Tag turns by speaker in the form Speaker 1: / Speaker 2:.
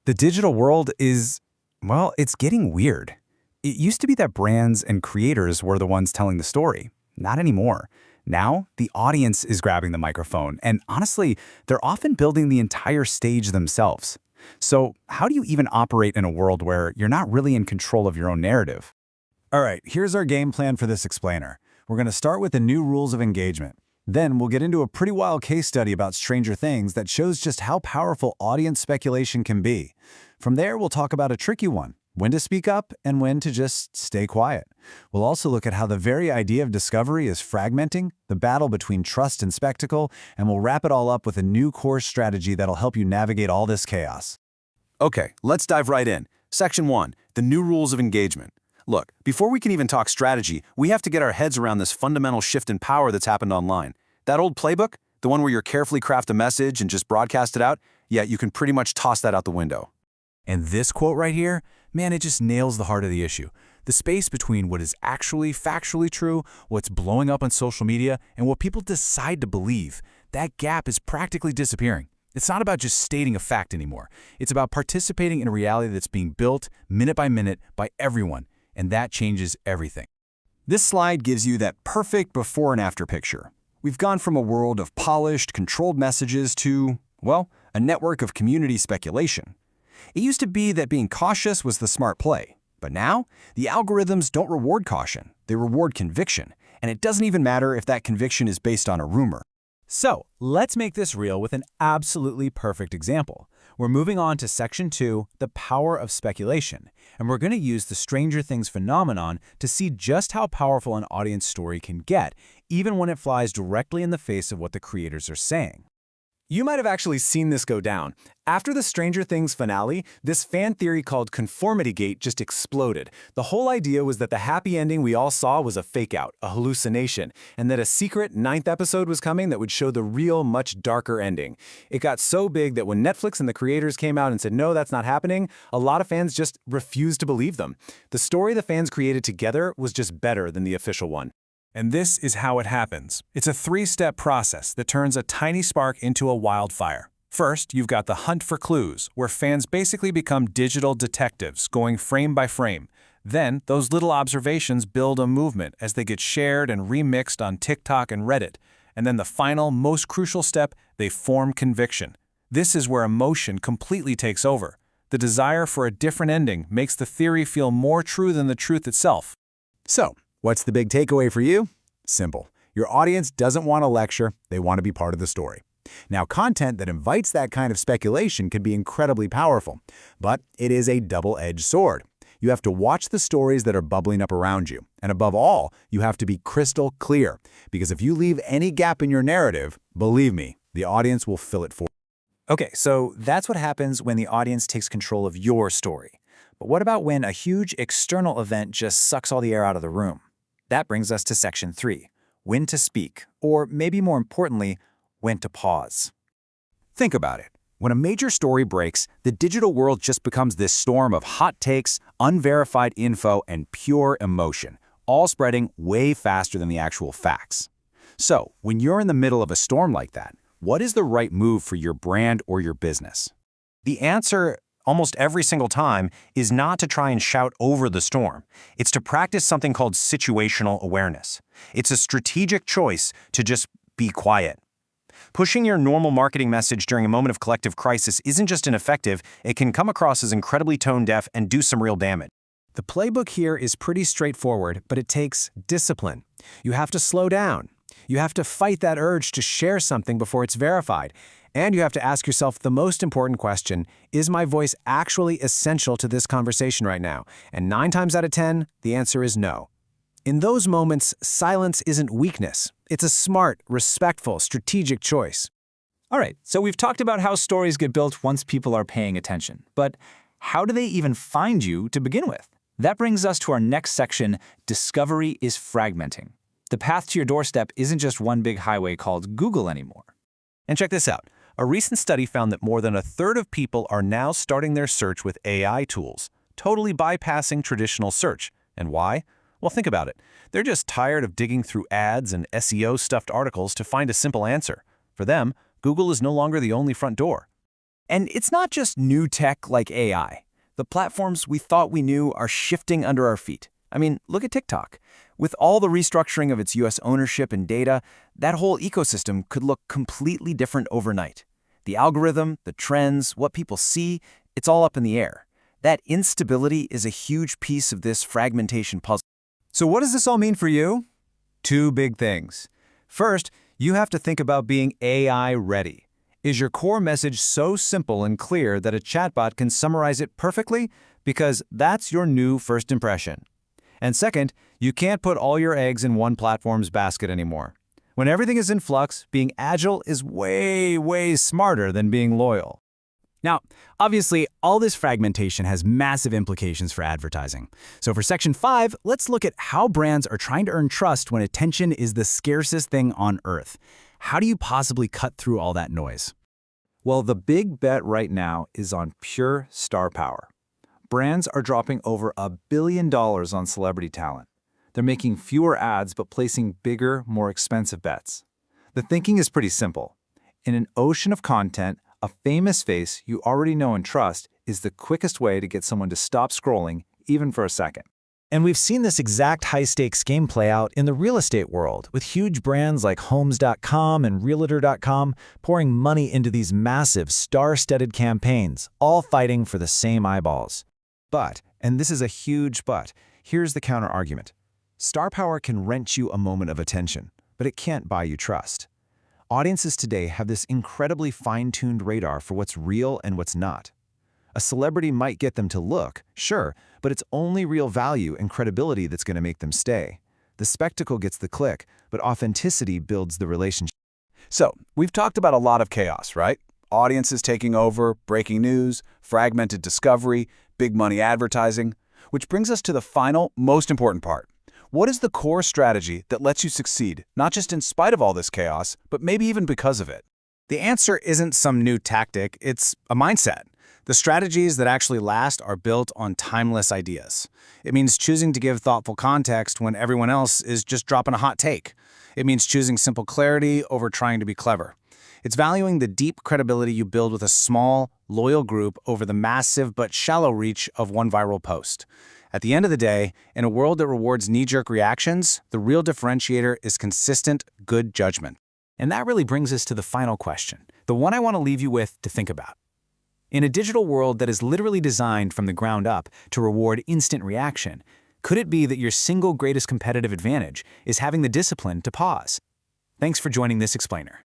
Speaker 1: The digital world is, well, it's getting weird. It used to be that brands and creators were the ones telling the story. Not anymore. Now, the audience is grabbing the microphone, and honestly, they're often building the entire stage themselves. So, how do you even operate in a world where you're not really in control of your own narrative?
Speaker 2: All right, here's our game plan for this explainer. We're going to start with the new rules of engagement. Then we'll get into a pretty wild case study about Stranger Things that shows just how powerful audience speculation can be. From there, we'll talk about a tricky one, when to speak up and when to just stay quiet. We'll also look at how the very idea of discovery is fragmenting, the battle between trust and spectacle, and we'll wrap it all up with a new core strategy that'll help you navigate all this chaos.
Speaker 3: Okay, let's dive right in. Section 1, the new rules of engagement. Look, before we can even talk strategy, we have to get our heads around this fundamental shift in power that's happened online. That old playbook, the one where you carefully craft a message and just broadcast it out, yeah, you can pretty much toss that out the window.
Speaker 4: And this quote right here, man, it just nails the heart of the issue. The space between what is actually factually true, what's blowing up on social media, and what people decide to believe, that gap is practically disappearing. It's not about just stating a fact anymore. It's about participating in a reality that's being built minute by everyone, and that changes everything.
Speaker 2: This slide gives you that perfect before and after picture. We've gone from a world of polished, controlled messages to, well, a network of community speculation. It used to be that being cautious was the smart play, but now the algorithms don't reward caution, they reward conviction, and it doesn't even matter if that conviction is based on a rumor.
Speaker 4: So, let's make this real with an absolutely perfect example. We're moving on to Section 2, the power of speculation, and we're going to use the Stranger Things phenomenon to see just how powerful an audience story can get, even when it flies directly in the face of what the creators are saying.
Speaker 5: You might have actually seen this go down. After the Stranger Things finale, this fan theory called Conformitygate just exploded. The whole idea was that the happy ending we all saw was a fake-out, a hallucination, and that a secret 9th episode was coming that would show the real, much darker ending. It got so big that when Netflix and the creators came out and said, no, that's not happening, a lot of fans just refused to believe them. The story the fans created together was just better than the official one.
Speaker 4: And this is how it happens. It's a three-step process that turns a tiny spark into a wildfire. First, you've got the hunt for clues, where fans basically become digital detectives, going frame by frame. Then, those little observations build a movement as they get shared and remixed on TikTok and Reddit. And then the final, most crucial step, they form conviction. This is where emotion completely takes over. The desire for a different ending makes the theory feel more true than the truth itself.
Speaker 2: So, what's the big takeaway for you? Simple. Your audience doesn't want a lecture, they want to be part of the story. Now, content that invites that kind of speculation can be incredibly powerful, but it is a double-edged sword. You have to watch the stories that are bubbling up around you, and above all, you have to be crystal clear, because if you leave any gap in your narrative, believe me, the audience will fill it for you.
Speaker 5: Okay, so that's what happens when the audience takes control of your story. But what about when a huge external event just sucks all the air out of the room? That brings us to Section 3, when to speak, or maybe more importantly, when to pause.
Speaker 3: Think about it. When a major story breaks, the digital world just becomes this storm of hot takes, unverified info, and pure emotion, all spreading way faster than the actual facts. So, when you're in the middle of a storm like that, what is the right move for your brand or your business?
Speaker 6: The answer, almost every single time, is not to try and shout over the storm. It's to practice something called situational awareness. It's a strategic choice to just be quiet. Pushing your normal marketing message during a moment of collective crisis isn't just ineffective, it can come across as incredibly tone-deaf and do some real damage.
Speaker 5: The playbook here is pretty straightforward, but it takes discipline. You have to slow down. You have to fight that urge to share something before it's verified. And you have to ask yourself the most important question, is my voice actually essential to this conversation right now? And 9 times out of 10, the answer is no. In those moments, silence isn't weakness. It's a smart, respectful, strategic choice.
Speaker 7: All right, so we've talked about how stories get built once people are paying attention. But how do they even find you to begin with? That brings us to our next section, discovery is fragmenting. The path to your doorstep isn't just one big highway called Google anymore.
Speaker 8: And check this out. A recent study found that more than a third of people are now starting their search with AI tools, totally bypassing traditional search. And why? Well, think about it. They're just tired of digging through ads and SEO-stuffed articles to find a simple answer. For them, Google is no longer the only front door.
Speaker 3: And it's not just new tech like AI. The platforms we thought we knew are shifting under our feet. I mean, look at TikTok. With all the restructuring of its US ownership and data, that whole ecosystem could look completely different overnight. The algorithm, the trends, what people see, it's all up in the air. That instability is a huge piece of this fragmentation puzzle.
Speaker 2: So what does this all mean for you? Two big things. First, you have to think about being AI ready. Is your core message so simple and clear that a chatbot can summarize it perfectly? Because that's your new first impression. And second, you can't put all your eggs in one platform's basket anymore. When everything is in flux, being agile is way, way smarter than being loyal.
Speaker 1: Now, obviously, all this fragmentation has massive implications for advertising. So for Section 5, let's look at how brands are trying to earn trust when attention is the scarcest thing on Earth. How do you possibly cut through all that noise?
Speaker 2: Well, the big bet right now is on pure star power. Brands are dropping over $1 billion on celebrity talent. They're making fewer ads but placing bigger, more expensive bets. The thinking is pretty simple. In an ocean of content, a famous face you already know and trust is the quickest way to get someone to stop scrolling, even for a second.
Speaker 9: And we've seen this exact high-stakes game play out in the real estate world, with huge brands like Homes.com and Realtor.com pouring money into these massive, star-studded campaigns, all fighting for the same eyeballs.
Speaker 3: But, and this is a huge but, here's the counter-argument. Star power can rent you a moment of attention, but it can't buy you trust. Audiences today have this incredibly fine-tuned radar for what's real and what's not. A celebrity might get them to look, sure, but it's only real value and credibility that's going to make them stay. The spectacle gets the click, but authenticity builds the relationship.
Speaker 1: So, we've talked about a lot of chaos, right? Audiences taking over, breaking news, fragmented discovery, big money advertising. Which brings us to the final, most important part. What is the core strategy that lets you succeed, not just in spite of all this chaos, but maybe even because of it?
Speaker 5: The answer isn't some new tactic, it's a mindset. The strategies that actually last are built on timeless ideas. It means choosing to give thoughtful context when everyone else is just dropping a hot take. It means choosing simple clarity over trying to be clever. It's valuing the deep credibility you build with a small, loyal group over the massive but shallow reach of one viral post. At the end of the day, in a world that rewards knee-jerk reactions, the real differentiator is consistent, good judgment.
Speaker 1: And that really brings us to the final question, the one I want to leave you with to think about. In a digital world that is literally designed from the ground up to reward instant reaction, could it be that your single greatest competitive advantage is having the discipline to pause? Thanks for joining this explainer.